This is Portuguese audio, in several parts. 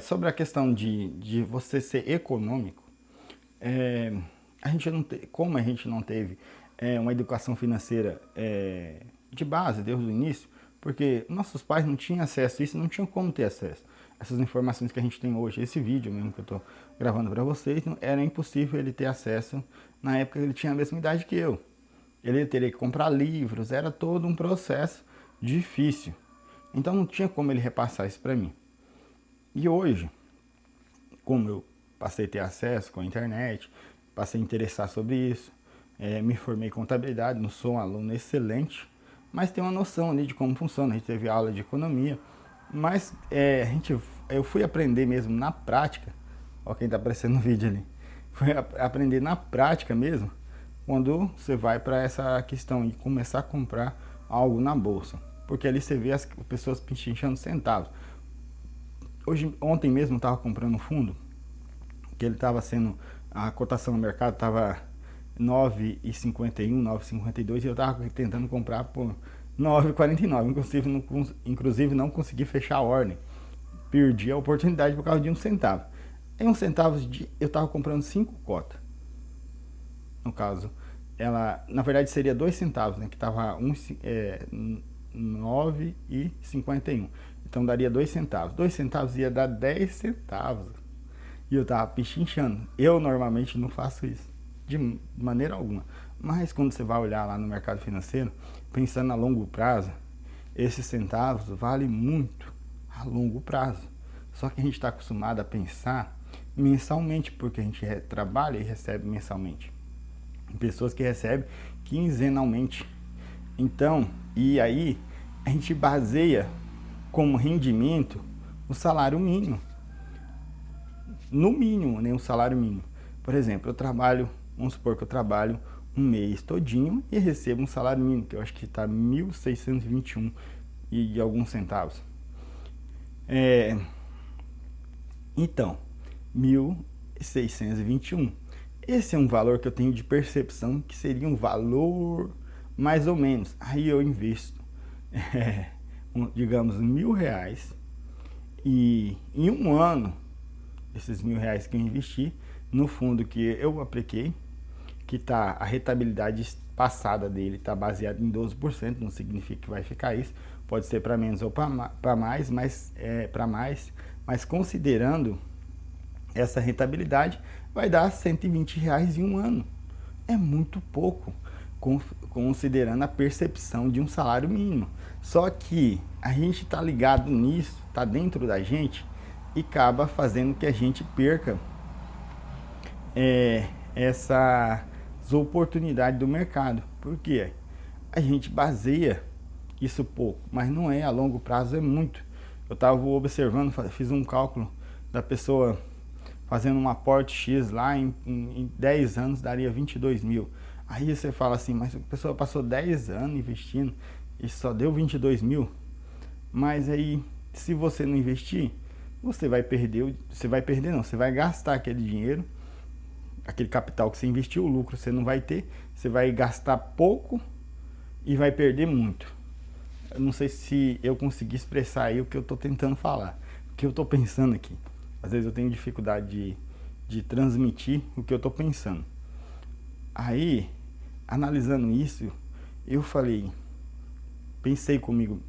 Sobre a questão de você ser econômico, a gente não como a gente não teve uma educação financeira de base desde o início, porque nossos pais não tinham acesso a isso, não tinham como ter acesso. Essas informações que a gente tem hoje, esse vídeo mesmo que eu estou gravando para vocês, era impossível ele ter acesso na época que ele tinha a mesma idade que eu. Ele teria que comprar livros, era todo um processo difícil. Então não tinha como ele repassar isso para mim. E hoje, como eu passei a ter acesso com a internet, passei a interessar sobre isso, me formei em contabilidade, não sou um aluno excelente, mas tenho uma noção ali de como funciona. A gente teve aula de economia, mas eu fui aprender mesmo na prática. Olha quem está aparecendo no vídeo ali. Fui aprender na prática mesmo, quando você vai para essa questão de começar a comprar algo na bolsa. Porque ali você vê as pessoas pichinchando centavos. Ontem mesmo eu estava comprando um fundo, que ele estava sendo, a cotação no mercado estava 9,51, 9,52 e eu estava tentando comprar por 9,49. Inclusive não consegui fechar a ordem. Perdi a oportunidade por causa de um centavo. Em uns centavos eu estava comprando 5 cotas. No caso, ela na verdade seria 2 centavos, né? Que estava 9,51. Então daria 2 centavos. 2 centavos ia dar 10 centavos. E eu tava pichinchando. Eu normalmente não faço isso, de maneira alguma. Mas quando você vai olhar lá no mercado financeiro, pensando a longo prazo, esses centavos valem muito a longo prazo. Só que a gente está acostumado a pensar mensalmente, porque a gente trabalha e recebe mensalmente. Tem pessoas que recebem quinzenalmente. Então, e aí a gente baseia como rendimento o salário mínimo. No mínimo, né, um salário mínimo. Por exemplo, eu trabalho, vamos supor que eu trabalho um mês todinho e recebo um salário mínimo, que eu acho que está 1.621 e de alguns centavos. Então, 1.621. Esse é um valor que eu tenho de percepção que seria um valor mais ou menos. Aí eu investo, digamos, R$1.000 e em um ano, esses R$1.000 que eu investi no fundo que eu apliquei, que a rentabilidade passada dele está baseada em 12%, não significa que vai ficar isso, pode ser para menos ou para mais, mas considerando essa rentabilidade, vai dar R$120 em um ano. É muito pouco, considerando a percepção de um salário mínimo. Só que a gente está ligado nisso, está dentro da gente e acaba fazendo que a gente perca essas oportunidades do mercado. Por quê? A gente baseia isso pouco, mas não é, a longo prazo é muito. Eu estava observando, fiz um cálculo da pessoa fazendo um aporte X lá, em 10 anos daria 22 mil. Aí você fala assim, mas a pessoa passou 10 anos investindo e só deu 22 mil. Mas aí, se você não investir, você vai perder, você vai gastar aquele dinheiro, aquele capital que você investiu, o lucro você não vai ter, você vai gastar pouco e vai perder muito. Eu não sei se eu consegui expressar aí o que eu estou tentando falar, o que eu estou pensando aqui. Às vezes eu tenho dificuldade de transmitir o que eu estou pensando. Aí, analisando isso, eu pensei comigo,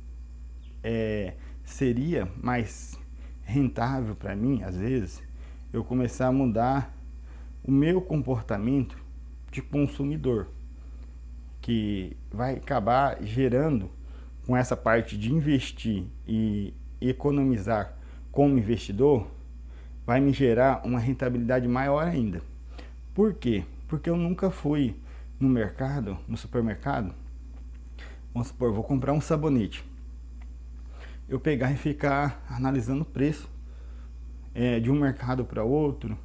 seria mais rentável para mim, às vezes, eu começar a mudar o meu comportamento de consumidor, que vai acabar gerando, com essa parte de investir e economizar como investidor, vai me gerar uma rentabilidade maior ainda. Por quê? Porque eu nunca fui no mercado, no supermercado, vamos supor, vou comprar um sabonete. Eu pegar e ficar analisando o preço de um mercado para outro,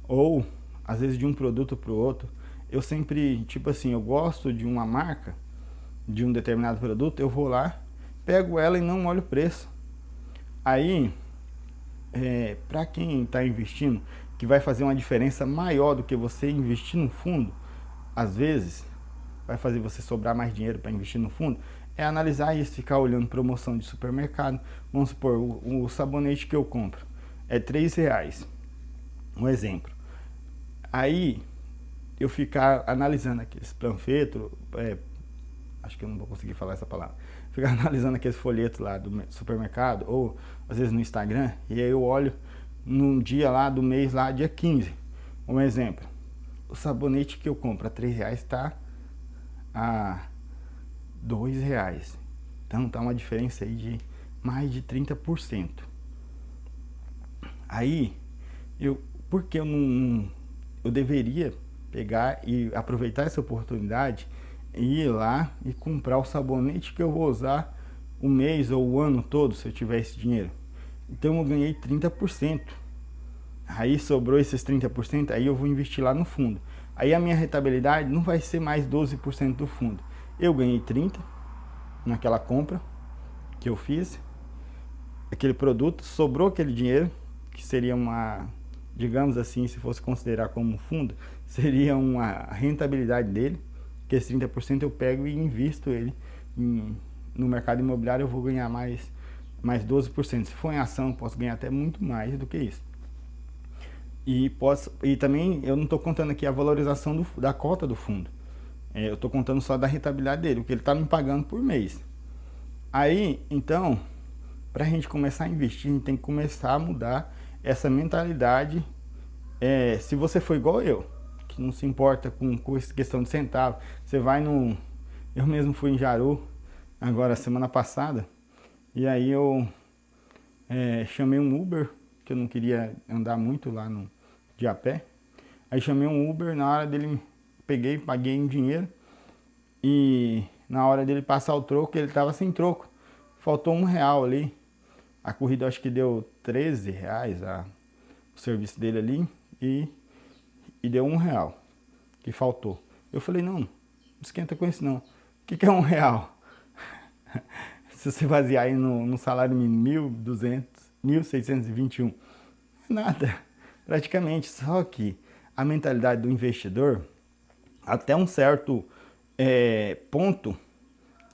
ou às vezes de um produto para o outro. Eu sempre, tipo assim, eu gosto de uma marca, de um determinado produto, eu vou lá, pego ela e não olho o preço. Aí, para quem está investindo, que vai fazer uma diferença maior do que você investir no fundo, às vezes vai fazer você sobrar mais dinheiro para investir no fundo, é analisar isso, ficar olhando promoção de supermercado. Vamos supor, o sabonete que eu compro, é R$ 3, um exemplo. Aí eu ficar analisando aqueles panfletos, acho que eu não vou conseguir falar essa palavra, ficar analisando aqueles folhetos lá do supermercado, ou às vezes no Instagram, e aí eu olho num dia lá do mês, lá dia 15, um exemplo, o sabonete que eu compro a R$ 3 está a R$ 2, então tá uma diferença aí de mais de 30%. Aí, porque eu deveria pegar e aproveitar essa oportunidade e ir lá e comprar o sabonete que eu vou usar o mês ou o ano todo, se eu tiver esse dinheiro. Então eu ganhei 30%. Aí sobrou esses 30%, aí eu vou investir lá no fundo. Aí a minha rentabilidade não vai ser mais 12% do fundo. Eu ganhei 30% naquela compra que eu fiz, aquele produto, sobrou aquele dinheiro, que seria uma, digamos assim, se fosse considerar como fundo, seria uma rentabilidade dele, que esse 30% eu pego e invisto ele no mercado imobiliário, eu vou ganhar mais 12%. Se for em ação, eu posso ganhar até muito mais do que isso. E também eu não estou contando aqui a valorização da cota do fundo. Eu estou contando só da rentabilidade dele, o que ele está me pagando por mês. Aí, então, para a gente começar a investir, a gente tem que começar a mudar essa mentalidade. Se você for igual eu, que não se importa com questão de centavo, você vai no... Eu mesmo fui em Jaru, agora semana passada, e aí eu chamei um Uber, que eu não queria andar muito lá de a pé. Aí chamei um Uber, na hora dele, peguei, paguei um dinheiro, e na hora dele passar o troco, ele estava sem troco. Faltou R$ 1 ali. A corrida acho que deu R$ 13 o serviço dele ali, e deu R$ 1 que faltou. Eu falei, não esquenta com isso não. O que é R$ 1? Se você basear aí no salário mínimo, 1.621, não é nada, praticamente. Só que a mentalidade do investidor, até um certo ponto,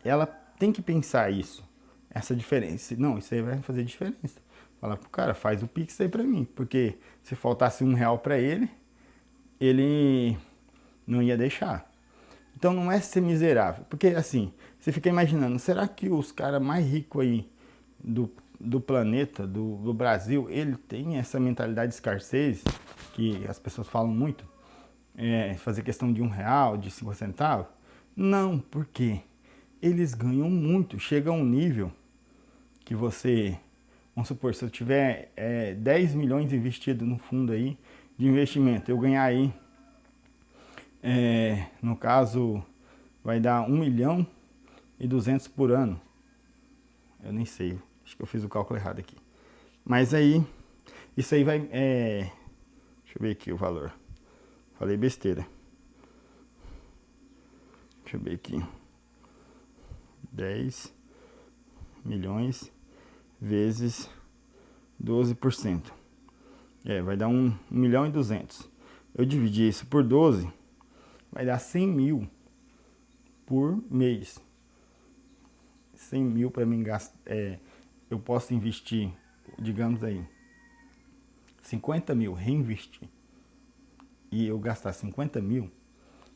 ela tem que pensar isso, essa diferença. Não, isso aí vai fazer diferença. Fala pro cara, faz o Pix aí pra mim, porque se faltasse R$ 1 pra ele, ele não ia deixar. Então não é ser miserável, porque assim, você fica imaginando, será que os caras mais ricos aí do planeta, do Brasil, ele tem essa mentalidade de escassez, que as pessoas falam muito, fazer questão de R$ 1, de 50 centavos? Não, porque eles ganham muito, chega a um nível que você, vamos supor, se eu tiver 10 milhões investido no fundo aí de investimento, eu ganhar aí, no caso, vai dar 1.200.000 por ano. Eu nem sei, acho que eu fiz o cálculo errado aqui. Mas aí, isso aí vai, deixa eu ver aqui o valor. Falei besteira. Deixa eu ver aqui. 10 milhões vezes 12%. Vai dar 1.200.000. Eu dividi isso por 12, vai dar 100 mil por mês. 100 mil para mim gastar. Eu posso investir, digamos aí, 50 mil, reinvestir, e eu gastar 50 mil,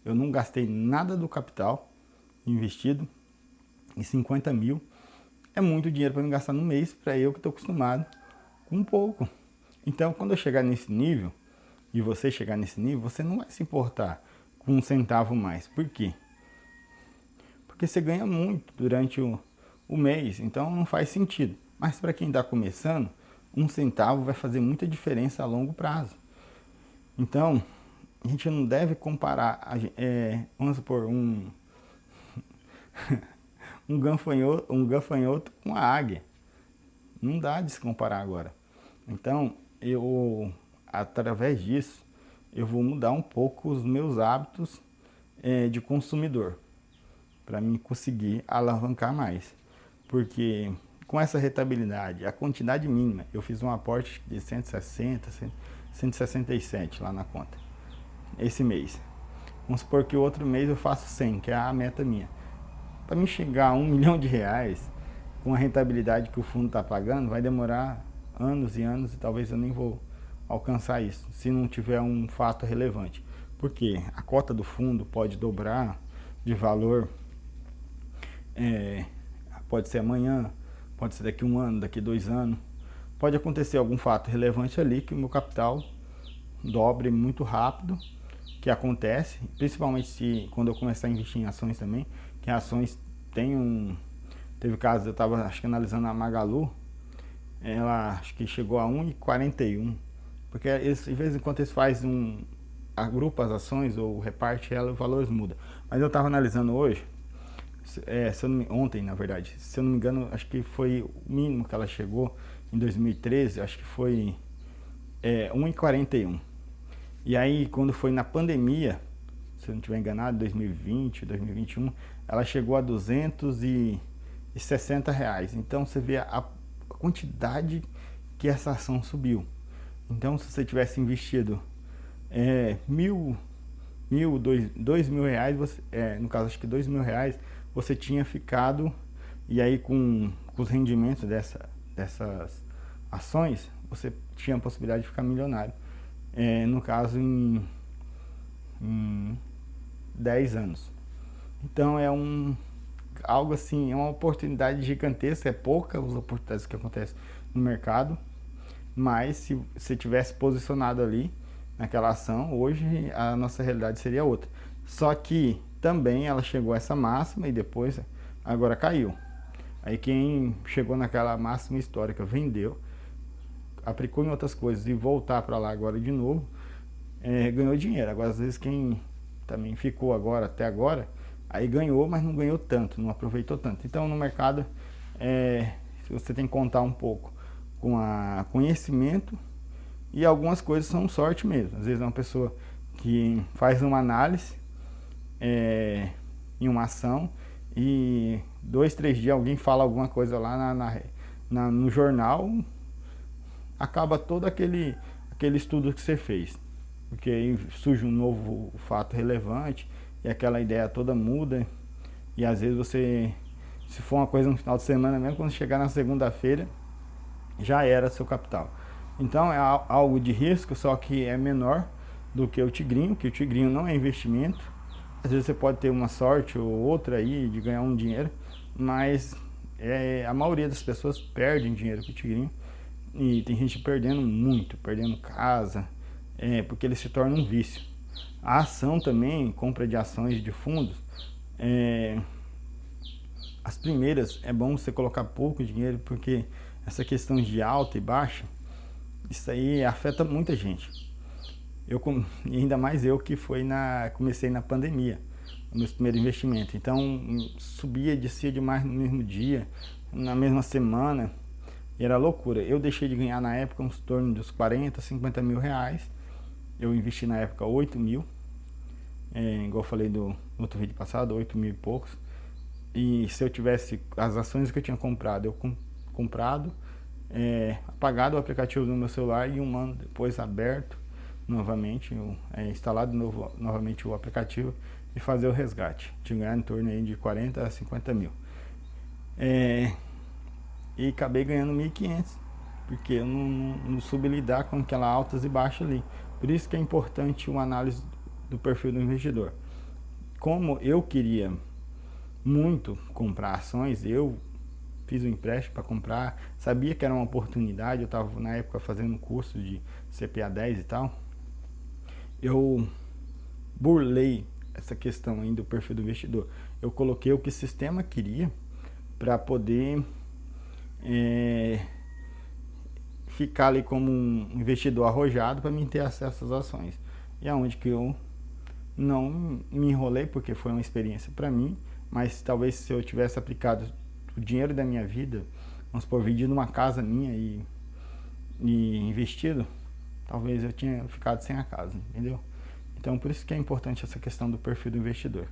eu não gastei nada do capital investido, e 50 mil é muito dinheiro para me gastar no mês, para eu que estou acostumado com pouco. Então, quando eu chegar nesse nível, e você chegar nesse nível, você não vai se importar com um centavo mais. Por quê? Porque você ganha muito durante o mês, então não faz sentido. Mas para quem está começando, um centavo vai fazer muita diferença a longo prazo. Então, a gente não deve comparar, vamos supor, um gafanhoto com a águia. Não dá de se comparar agora. Então, através disso, eu vou mudar um pouco os meus hábitos de consumidor, para mim conseguir alavancar mais. Porque com essa rentabilidade, a quantidade mínima, eu fiz um aporte de 167 lá na conta, esse mês. Vamos supor que o outro mês eu faço 100, que é a meta minha. Para mim chegar a R$ 1 milhão, com a rentabilidade que o fundo está pagando, vai demorar anos e anos e talvez eu nem vou alcançar isso, se não tiver um fato relevante. Porque a cota do fundo pode dobrar de valor, é, pode ser amanhã, pode ser daqui 1 ano, daqui 2 anos. Pode acontecer algum fato relevante ali que o meu capital dobre muito rápido, que acontece, principalmente se quando eu começar a investir em ações também, que ações tem teve casos, eu estava acho que analisando a Magalu, ela acho que chegou a 1,41, porque eles, de vez em quando eles fazem agrupa as ações ou reparte ela, os valores mudam. Mas eu estava analisando hoje, ontem na verdade, se eu não me engano, acho que foi o mínimo que ela chegou em 2013, acho que foi 1,41. E aí quando foi na pandemia, se eu não estiver enganado, 2020, 2021, ela chegou a R$260. Então você vê a quantidade que essa ação subiu. Então se você tivesse investido R$1.000, você, no caso acho que R$2.000, você tinha ficado, e aí com os rendimentos dessas ações, você tinha a possibilidade de ficar milionário. No caso em 10 anos. Então algo assim, é uma oportunidade gigantesca, é pouca as oportunidades que acontecem no mercado, mas se você tivesse posicionado ali naquela ação, hoje a nossa realidade seria outra. Só que também ela chegou a essa máxima e depois agora caiu. Aí quem chegou naquela máxima histórica vendeu, aplicou em outras coisas e voltar para lá agora de novo, ganhou dinheiro. Agora às vezes quem também ficou agora até agora, aí ganhou, mas não ganhou tanto, não aproveitou tanto. Então no mercado você tem que contar um pouco com conhecimento, e algumas coisas são sorte mesmo. Às vezes é uma pessoa que faz uma análise em uma ação e 2, 3 dias alguém fala alguma coisa lá no jornal, acaba todo aquele estudo que você fez, porque aí surge um novo fato relevante e aquela ideia toda muda, e às vezes você, se for uma coisa no final de semana mesmo, quando chegar na segunda-feira já era seu capital. Então é algo de risco, só que é menor do que o tigrinho, que o tigrinho não é investimento. Às vezes você pode ter uma sorte ou outra aí de ganhar um dinheiro, mas a maioria das pessoas perdem dinheiro com o tigrinho, e tem gente perdendo muito, perdendo casa, porque ele se torna um vício. A ação também, compra de ações de fundos, as primeiras é bom você colocar pouco dinheiro, porque essa questão de alta e baixa, isso aí afeta muita gente. E ainda mais eu que comecei na pandemia, meus primeiros investimentos. Então subia e descia demais no mesmo dia, na mesma semana, e era loucura. Eu deixei de ganhar na época uns torno dos 40, 50 mil reais. Eu investi na época 8 mil, igual eu falei no outro vídeo passado, 8 mil e poucos. E se eu tivesse as ações que eu tinha comprado, apagado o aplicativo no meu celular e 1 ano depois aberto novamente, instalado novamente o aplicativo e fazer o resgate, de ganhar em torno aí de 40 a 50 mil. E acabei ganhando 1.500, porque eu não soube lidar com aquela altas e baixas ali. Por isso que é importante uma análise do perfil do investidor. Como eu queria muito comprar ações, eu fiz um empréstimo para comprar, sabia que era uma oportunidade, eu estava na época fazendo um curso de CPA 10 e tal. Eu burlei essa questão aí do perfil do investidor. Eu coloquei o que o sistema queria para poder ficar ali como um investidor arrojado para mim ter acesso às ações. E aonde que eu não me enrolei, porque foi uma experiência para mim, mas talvez se eu tivesse aplicado o dinheiro da minha vida, vamos supor, vendido uma casa minha e investido, talvez eu tinha ficado sem a casa, entendeu? Então por isso que é importante essa questão do perfil do investidor.